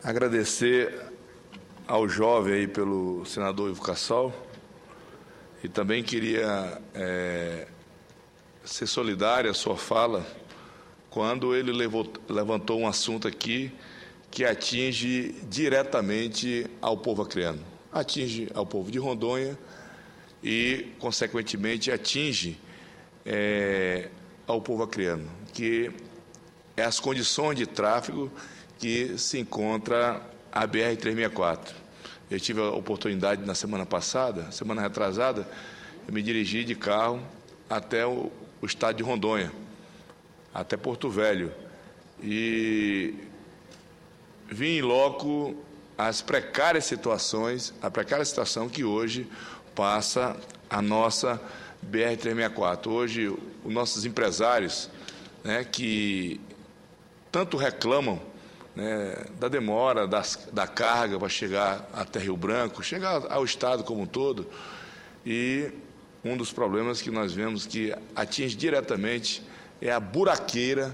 Agradecer ao jovem aí pelo senador Ivo Cassol e também queria ser solidário à sua fala quando ele levantou um assunto aqui que atinge diretamente ao povo acreano, atinge ao povo de Rondônia e, consequentemente, atinge ao povo acreano, que é as condições de tráfego que se encontra a BR-364. Eu tive a oportunidade na semana passada, semana retrasada, eu me dirigi de carro até o estado de Rondônia, até Porto Velho, e vi em loco as precárias situações, a precária situação que hoje passa a nossa BR-364. Hoje, os nossos empresários, que tanto reclamam da demora da carga para chegar até Rio Branco, chegar ao estado como um todo, e um dos problemas que nós vemos que atinge diretamente é a buraqueira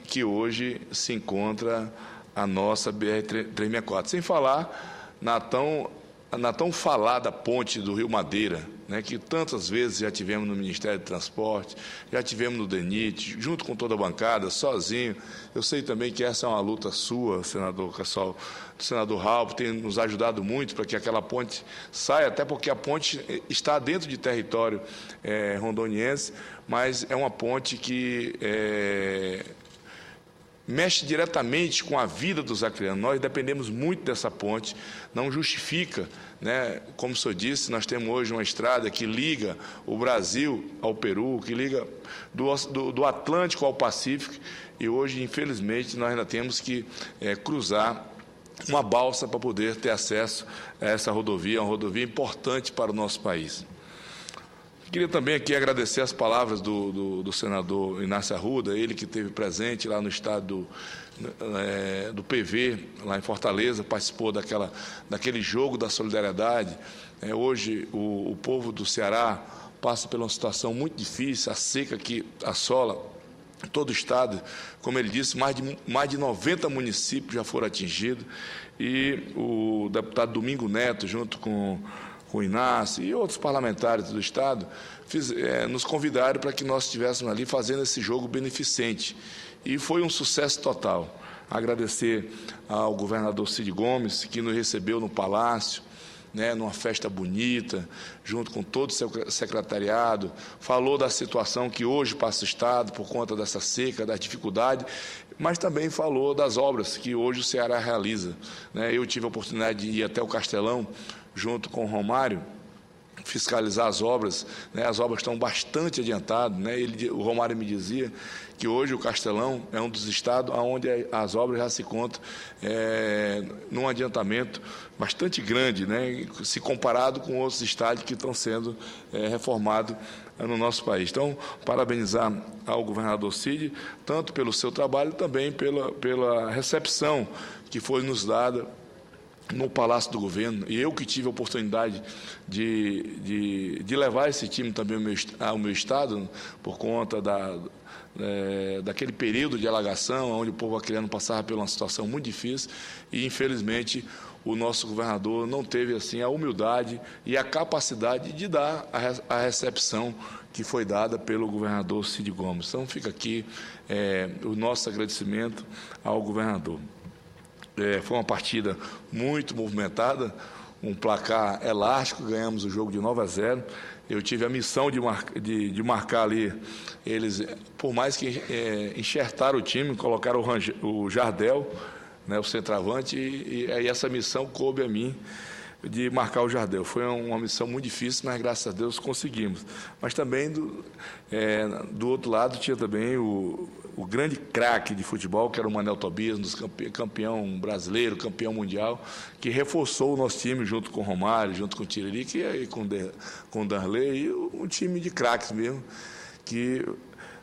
que hoje se encontra a nossa BR-364. Sem falar na tão falada ponte do Rio Madeira, que tantas vezes já tivemos no Ministério do Transporte, já tivemos no DENIT, junto com toda a bancada, sozinho. Eu sei também que essa é uma luta sua, senador Cassol, do senador Ralph, tem nos ajudado muito para que aquela ponte saia, até porque a ponte está dentro de território rondoniense, mas é uma ponte que mexe diretamente com a vida dos acreanos. Nós dependemos muito dessa ponte, não justifica, como o senhor disse, nós temos hoje uma estrada que liga o Brasil ao Peru, que liga do Atlântico ao Pacífico, e hoje, infelizmente, nós ainda temos que cruzar uma balsa para poder ter acesso a essa rodovia, uma rodovia importante para o nosso país. Queria também aqui agradecer as palavras do senador Inácio Arruda, ele que esteve presente lá no estado do PV, lá em Fortaleza, participou daquele jogo da solidariedade. Hoje, o povo do Ceará passa por uma situação muito difícil, a seca que assola todo o estado. Como ele disse, mais de 90 municípios já foram atingidos, e o deputado Domingo Neto, junto com o Inácio e outros parlamentares do Estado, nos convidaram para que nós estivéssemos ali fazendo esse jogo beneficente. E foi um sucesso total. Agradecer ao governador Cid Gomes, que nos recebeu no Palácio, numa festa bonita, junto com todo o seu secretariado, falou da situação que hoje passa o Estado por conta dessa seca, das dificuldades, mas também falou das obras que hoje o Ceará realiza. Eu tive a oportunidade de ir até o Castelão, junto com o Romário, fiscalizar as obras. As obras estão bastante adiantadas. O Romário me dizia que hoje o Castelão é um dos estados onde as obras já se encontram num adiantamento bastante grande, se comparado com outros estados que estão sendo reformados no nosso país. Então, parabenizar ao governador Cid, tanto pelo seu trabalho, também pela recepção que foi nos dada no Palácio do Governo. E eu que tive a oportunidade de levar esse time também ao meu estado, por conta daquele período de alagação, onde o povo acreano passava por uma situação muito difícil, e, infelizmente, o nosso governador não teve assim a humildade e a capacidade de dar a recepção que foi dada pelo governador Cid Gomes. Então, fica aqui o nosso agradecimento ao governador. Foi uma partida muito movimentada, um placar elástico, ganhamos o jogo de 9-0. Eu tive a missão de marcar ali eles, por mais que enxertaram o time, colocaram o Jardel, o centroavante, e essa missão coube a mim de marcar o Jardel. Foi uma missão muito difícil, mas graças a Deus conseguimos. Mas também do outro lado tinha também o grande craque de futebol, que era o Manel Tobias, campeão brasileiro, campeão mundial, que reforçou o nosso time junto com o Romário, junto com o Tiririca e com o Darley, e um time de craques mesmo, que,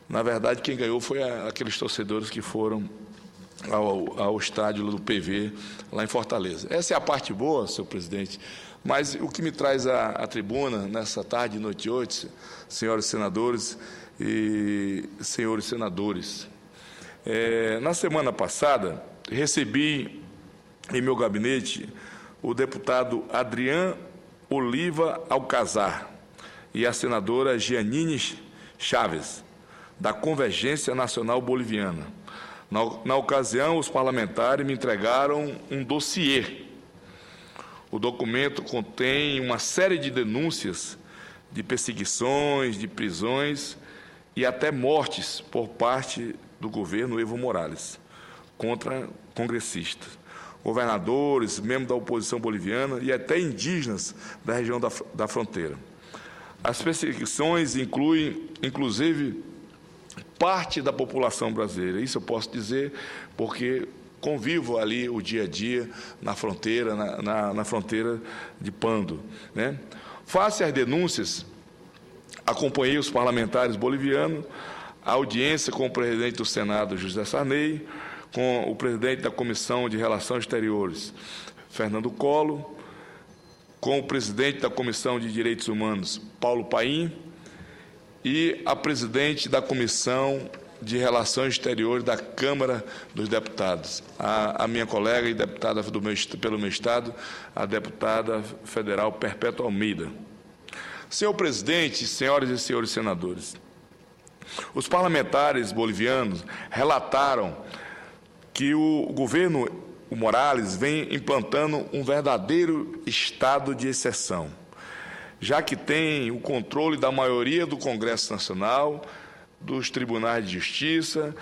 na verdade, quem ganhou foi aqueles torcedores que foram ao estádio do PV, lá em Fortaleza. Essa é a parte boa, senhor presidente, mas o que me traz à tribuna nessa tarde e noite hoje, senhores senadores e senhores senadores, na semana passada recebi em meu gabinete o deputado Adrian Oliva Alcazar e a senadora Gianine Chaves, da Convergência Nacional Boliviana. Na ocasião, os parlamentares me entregaram um dossiê. O documento contém uma série de denúncias de perseguições, de prisões e até mortes por parte do governo Evo Morales contra congressistas, governadores, membros da oposição boliviana e até indígenas da região da fronteira. As perseguições incluem, inclusive, parte da população brasileira. Isso eu posso dizer porque convivo ali o dia a dia na fronteira, na fronteira de Pando, né? Face às denúncias, acompanhei os parlamentares bolivianos, a audiência com o presidente do Senado, José Sarney, com o presidente da Comissão de Relações Exteriores, Fernando Collor, com o presidente da Comissão de Direitos Humanos, Paulo Paim, e a presidente da Comissão de Relações Exteriores da Câmara dos Deputados, a minha colega e deputada pelo meu estado, a deputada federal Perpétua Almeida. Senhor presidente, senhoras e senhores senadores, os parlamentares bolivianos relataram que o governo Morales vem implantando um verdadeiro estado de exceção, já que tem o controle da maioria do Congresso Nacional, dos tribunais de justiça.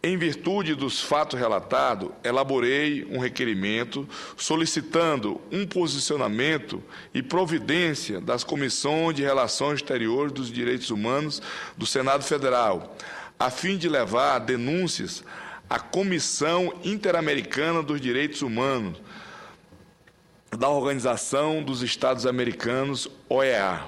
Em virtude dos fatos relatados, elaborei um requerimento solicitando um posicionamento e providência das Comissões de Relações Exteriores dos Direitos Humanos do Senado Federal, a fim de levar denúncias à Comissão Interamericana dos Direitos Humanos da Organização dos Estados Americanos, OEA.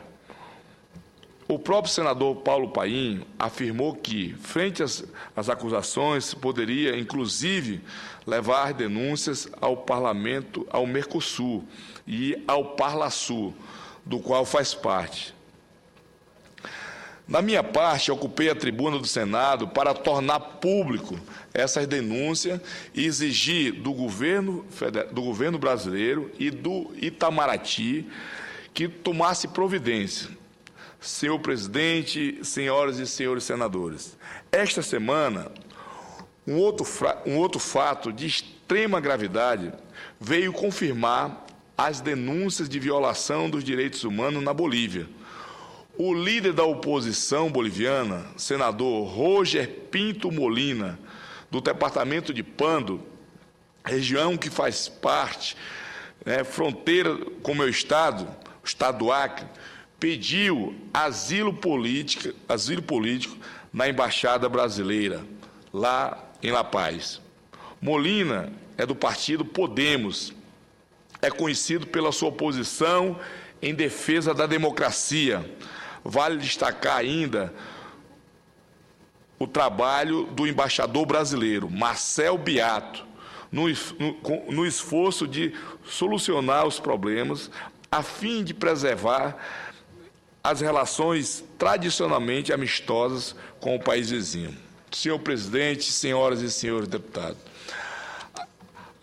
O próprio senador Paulo Paim afirmou que, frente às acusações, poderia, inclusive, levar denúncias ao Parlamento, ao Mercosul e ao Parlasul, do qual faz parte. Da minha parte, ocupei a tribuna do Senado para tornar público essas denúncias e exigir do governo brasileiro e do Itamaraty que tomasse providência. Senhor presidente, senhoras e senhores senadores, esta semana, um outro fato de extrema gravidade veio confirmar as denúncias de violação dos direitos humanos na Bolívia. O líder da oposição boliviana, senador Roger Pinto Molina, do departamento de Pando, região que faz parte, fronteira com o meu estado, o estado do Acre, pediu asilo político na Embaixada Brasileira, lá em La Paz. Molina é do partido Podemos, é conhecido pela sua posição em defesa da democracia. Vale destacar ainda o trabalho do embaixador brasileiro, Marcel Beato, no esforço de solucionar os problemas, a fim de preservar as relações tradicionalmente amistosas com o país vizinho. Senhor presidente, senhoras e senhores deputados,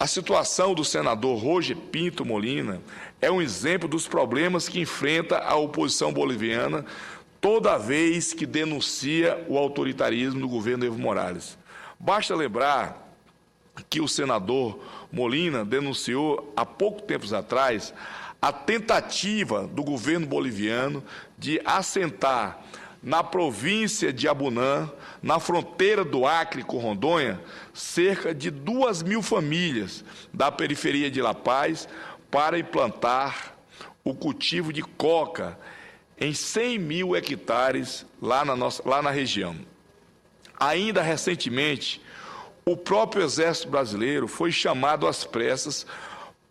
a situação do senador Roger Pinto Molina é um exemplo dos problemas que enfrenta a oposição boliviana toda vez que denuncia o autoritarismo do governo Evo Morales. Basta lembrar que o senador Molina denunciou há pouco tempo atrás a tentativa do governo boliviano de assentar na província de Abunã, na fronteira do Acre com Rondônia, cerca de 2.000 famílias da periferia de La Paz para implantar o cultivo de coca em 100.000 hectares lá na região. Ainda recentemente, o próprio Exército Brasileiro foi chamado às pressas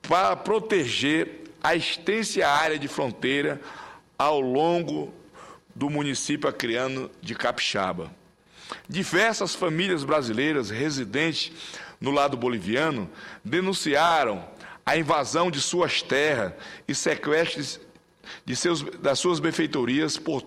para proteger a extensa área de fronteira ao longo do município acreano de Capixaba. Diversas famílias brasileiras residentes no lado boliviano denunciaram a invasão de suas terras e sequestros das suas benfeitorias por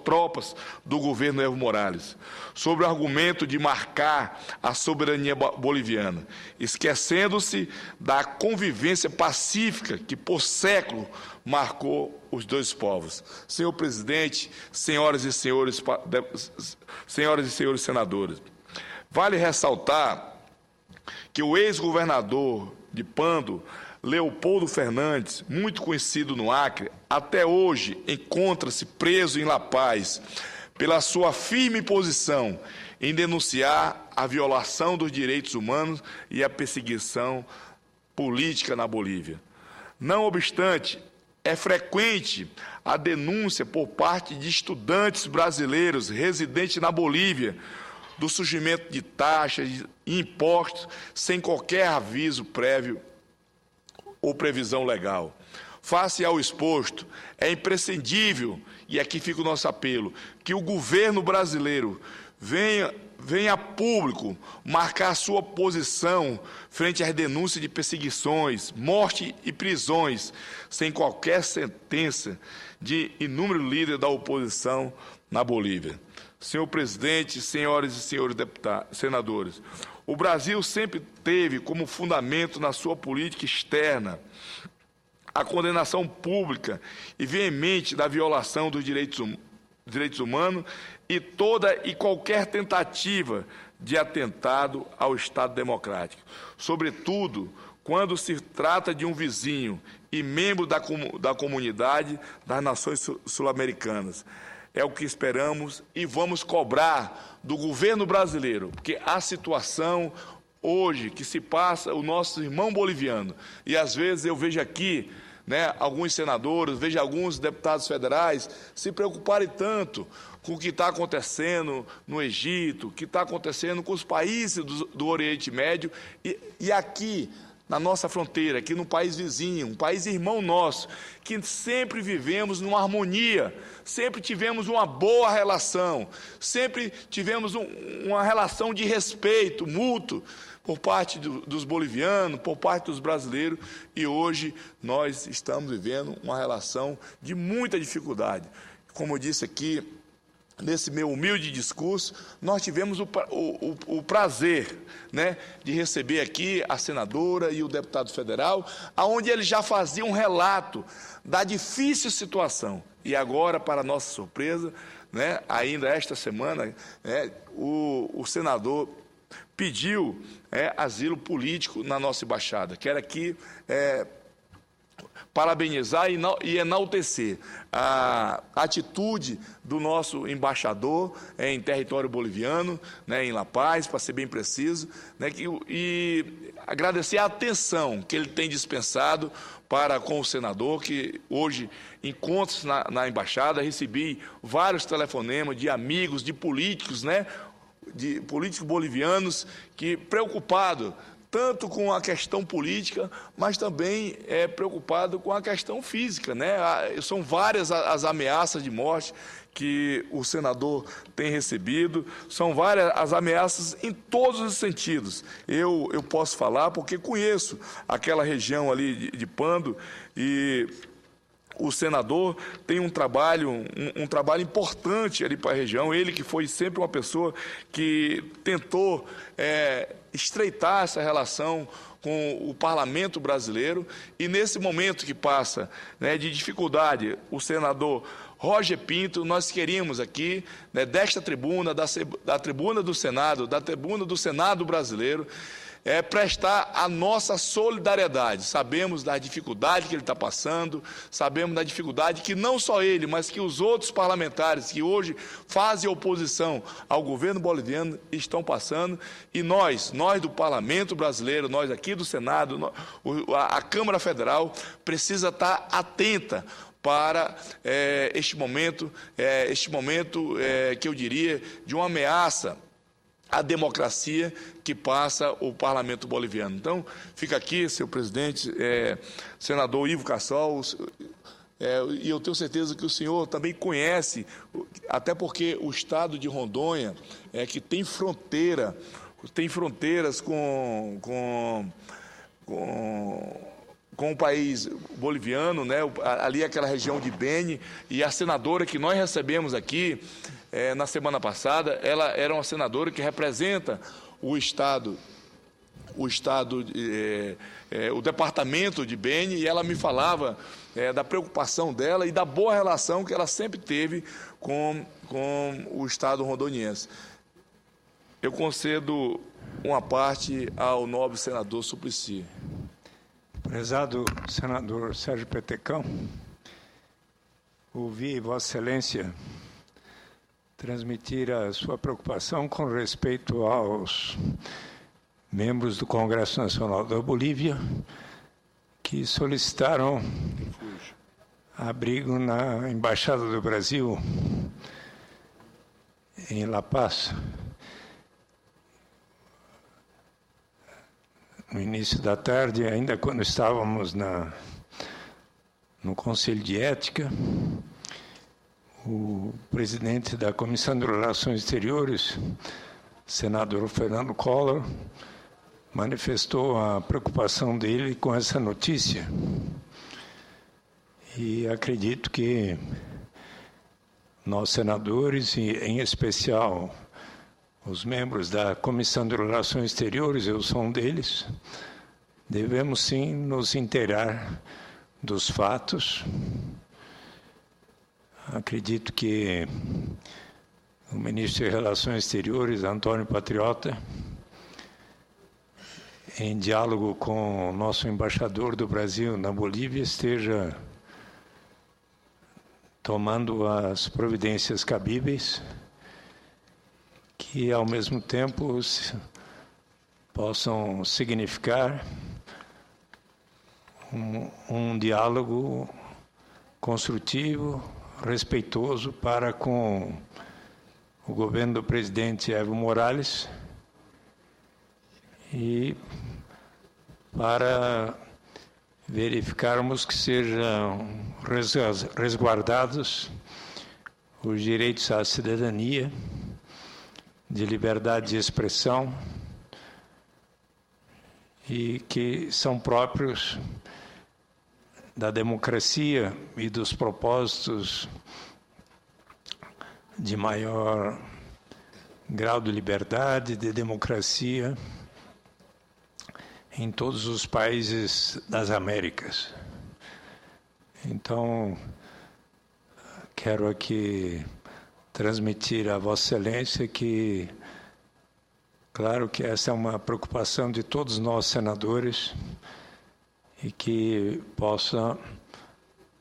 tropas do governo Evo Morales, sobre o argumento de marcar a soberania boliviana, esquecendo-se da convivência pacífica que por século marcou os dois povos. Senhor presidente, senhoras e senhores senadores, vale ressaltar que o ex-governador de Pando, Leopoldo Fernandes, muito conhecido no Acre, até hoje encontra-se preso em La Paz pela sua firme posição em denunciar a violação dos direitos humanos e a perseguição política na Bolívia. Não obstante, é frequente a denúncia por parte de estudantes brasileiros residentes na Bolívia do surgimento de taxas e impostos sem qualquer aviso prévio ou previsão legal. Face ao exposto, é imprescindível, e aqui fica o nosso apelo, que o governo brasileiro venha a público marcar sua posição frente às denúncias de perseguições, morte e prisões, sem qualquer sentença de inúmeros líderes da oposição na Bolívia. Senhor presidente, senhoras e senhores senadores, o Brasil sempre teve como fundamento na sua política externa a condenação pública e veemente da violação dos direitos humanos e toda e qualquer tentativa de atentado ao Estado democrático, sobretudo quando se trata de um vizinho e membro da comunidade das nações sul-americanas. É o que esperamos e vamos cobrar do governo brasileiro, porque a situação hoje que se passa, o nosso irmão boliviano, e às vezes eu vejo aqui, alguns senadores, vejo alguns deputados federais se preocuparem tanto com o que está acontecendo no Egito, o que está acontecendo com os países do Oriente Médio e aqui na nossa fronteira, aqui no país vizinho, um país irmão nosso, que sempre vivemos numa harmonia, sempre tivemos uma boa relação, sempre tivemos uma relação de respeito mútuo por parte dos bolivianos, por parte dos brasileiros, e hoje nós estamos vivendo uma relação de muita dificuldade. Como eu disse aqui, nesse meu humilde discurso, nós tivemos o prazer de receber aqui a senadora e o deputado federal, onde eles já faziam um relato da difícil situação. E agora, para nossa surpresa, ainda esta semana, o senador pediu asilo político na nossa embaixada. Quero aqui parabenizar e enaltecer a atitude do nosso embaixador em território boliviano, em La Paz, para ser bem preciso, e agradecer a atenção que ele tem dispensado para com o senador, que hoje encontra-se na embaixada. Recebi vários telefonemas de amigos, de políticos, de políticos bolivianos, que preocupados tanto com a questão política, mas também preocupado com a questão física, São várias as ameaças de morte que o senador tem recebido, são várias as ameaças em todos os sentidos. Eu posso falar porque conheço aquela região ali de Pando, e o senador tem um trabalho importante ali para a região, ele que foi sempre uma pessoa que tentou estreitar essa relação com o parlamento brasileiro, e nesse momento que passa de dificuldade, o senador Roger Pinto, nós queríamos aqui, desta tribuna, da tribuna do Senado, da tribuna do Senado brasileiro, prestar a nossa solidariedade. Sabemos da dificuldade que ele está passando, sabemos da dificuldade que não só ele, mas que os outros parlamentares que hoje fazem oposição ao governo boliviano estão passando, e nós do parlamento brasileiro, nós aqui do Senado, a Câmara Federal, precisa estar atenta para este momento que eu diria de uma ameaça à democracia que passa o parlamento boliviano. Então, fica aqui, senhor presidente, senador Ivo Cassol, e eu tenho certeza que o senhor também conhece, até porque o estado de Rondônia, que tem fronteiras com com o país boliviano, né, ali aquela região de Beni, e a senadora que nós recebemos aqui na semana passada, ela era uma senadora que representa o o departamento de Beni, e ela me falava da preocupação dela e da boa relação que ela sempre teve com o Estado rondoniense. Eu concedo uma parte ao nobre senador Suplicy. Prezado senador Sérgio Petecão, ouvi Vossa Excelência transmitir a sua preocupação com respeito aos membros do Congresso Nacional da Bolívia que solicitaram abrigo na Embaixada do Brasil em La Paz. No início da tarde, ainda quando estávamos no Conselho de Ética, o presidente da Comissão de Relações Exteriores, senador Fernando Collor, manifestou a preocupação dele com essa notícia. E acredito que nós, senadores, e em especial os membros da Comissão de Relações Exteriores, eu sou um deles, devemos sim nos inteirar dos fatos. Acredito que o ministro de Relações Exteriores, Antônio Patriota, em diálogo com o nosso embaixador do Brasil na Bolívia, esteja tomando as providências cabíveis que, ao mesmo tempo, possam significar um diálogo construtivo, respeitoso para com o governo do presidente Evo Morales e para verificarmos que sejam resguardados os direitos à cidadania, de liberdade de expressão e que são próprios da democracia e dos propósitos de maior grau de liberdade, de democracia em todos os países das Américas. Então, quero aqui transmitir a Vossa Excelência que, claro que essa é uma preocupação de todos nós, senadores, e que possa...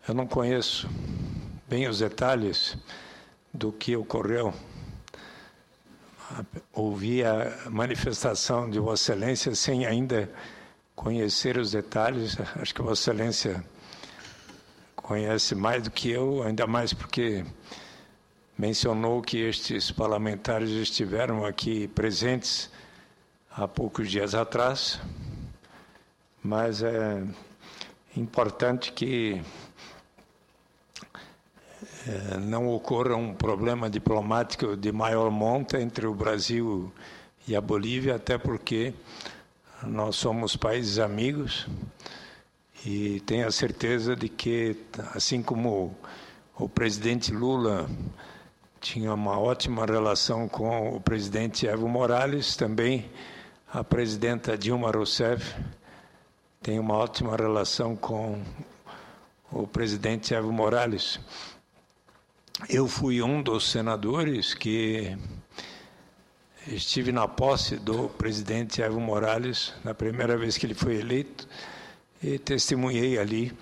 Eu não conheço bem os detalhes do que ocorreu. Ouvi a manifestação de Vossa Excelência sem ainda conhecer os detalhes. Acho que Vossa Excelência conhece mais do que eu, ainda mais porque mencionou que estes parlamentares estiveram aqui presentes há poucos dias atrás, mas é importante que não ocorra um problema diplomático de maior monta entre o Brasil e a Bolívia, até porque nós somos países amigos e tenho a certeza de que, assim como o presidente Lula tinha uma ótima relação com o presidente Evo Morales, também a presidenta Dilma Rousseff tem uma ótima relação com o presidente Evo Morales. Eu fui um dos senadores que estive na posse do presidente Evo Morales, na primeira vez que ele foi eleito, e testemunhei ali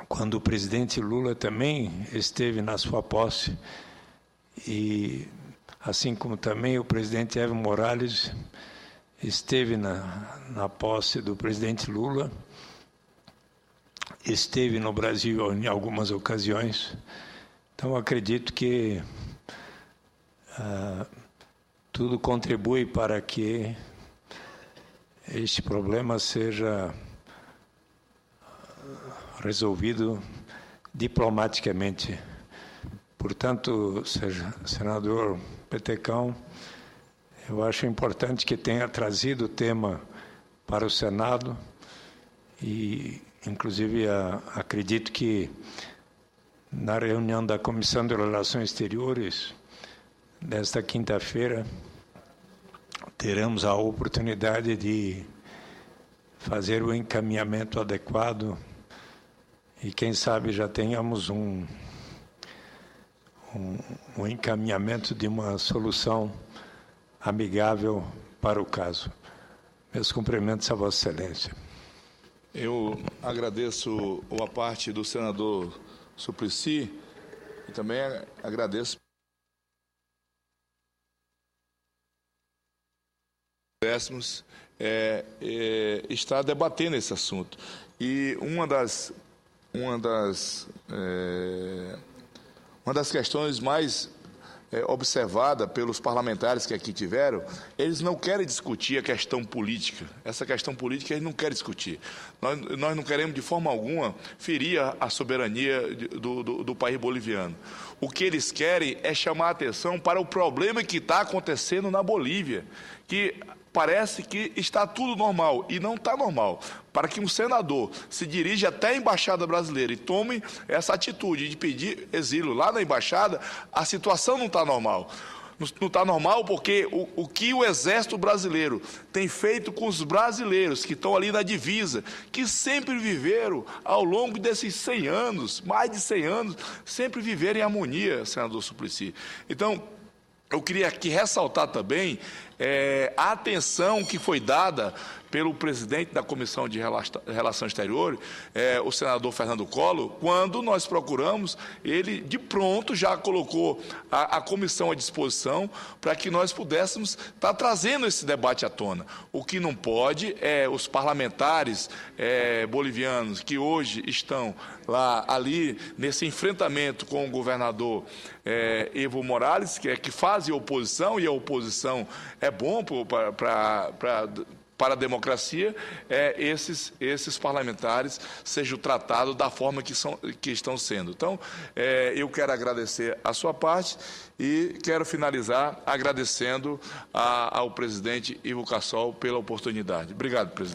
quando o presidente Lula também esteve na sua posse, e assim como também o presidente Evo Morales esteve na posse do presidente Lula, esteve no Brasil em algumas ocasiões. Então, acredito que tudo contribui para que este problema seja resolvido diplomaticamente. Portanto, senador Petecão, eu acho importante que tenha trazido o tema para o Senado e, inclusive, acredito que na reunião da Comissão de Relações Exteriores, desta quinta-feira, teremos a oportunidade de fazer o encaminhamento adequado e, quem sabe, já tenhamos um encaminhamento de uma solução amigável para o caso. Meus cumprimentos a Vossa Excelência. Eu agradeço a parte do senador Suplicy e também agradeço estar debatendo esse assunto. E uma das questões mais observada pelos parlamentares que aqui tiveram, eles não querem discutir a questão política. Essa questão política eles não querem discutir. Nós não queremos, de forma alguma, ferir a soberania do país boliviano. O que eles querem é chamar a atenção para o problema que está acontecendo na Bolívia, que parece que está tudo normal, e não está normal. Para que um senador se dirija até a Embaixada Brasileira e tome essa atitude de pedir exílio lá na Embaixada, a situação não está normal. Não está normal porque o que o Exército Brasileiro tem feito com os brasileiros que estão ali na divisa, que sempre viveram ao longo desses 100 anos, mais de 100 anos, sempre viveram em harmonia, senador Suplicy. Então, eu queria aqui ressaltar também a atenção que foi dada pelo presidente da Comissão de Relações Exteriores, o senador Fernando Collor, quando nós procuramos, ele de pronto já colocou a comissão à disposição para que nós pudéssemos estar trazendo esse debate à tona. O que não pode é os parlamentares bolivianos que hoje estão ali nesse enfrentamento com o governador Evo Morales, que fazem oposição, e a oposição é bom para a democracia, esses parlamentares sejam tratados da forma que estão sendo. Então, eu quero agradecer a sua parte e quero finalizar agradecendo ao presidente Ivo Cassol pela oportunidade. Obrigado, presidente.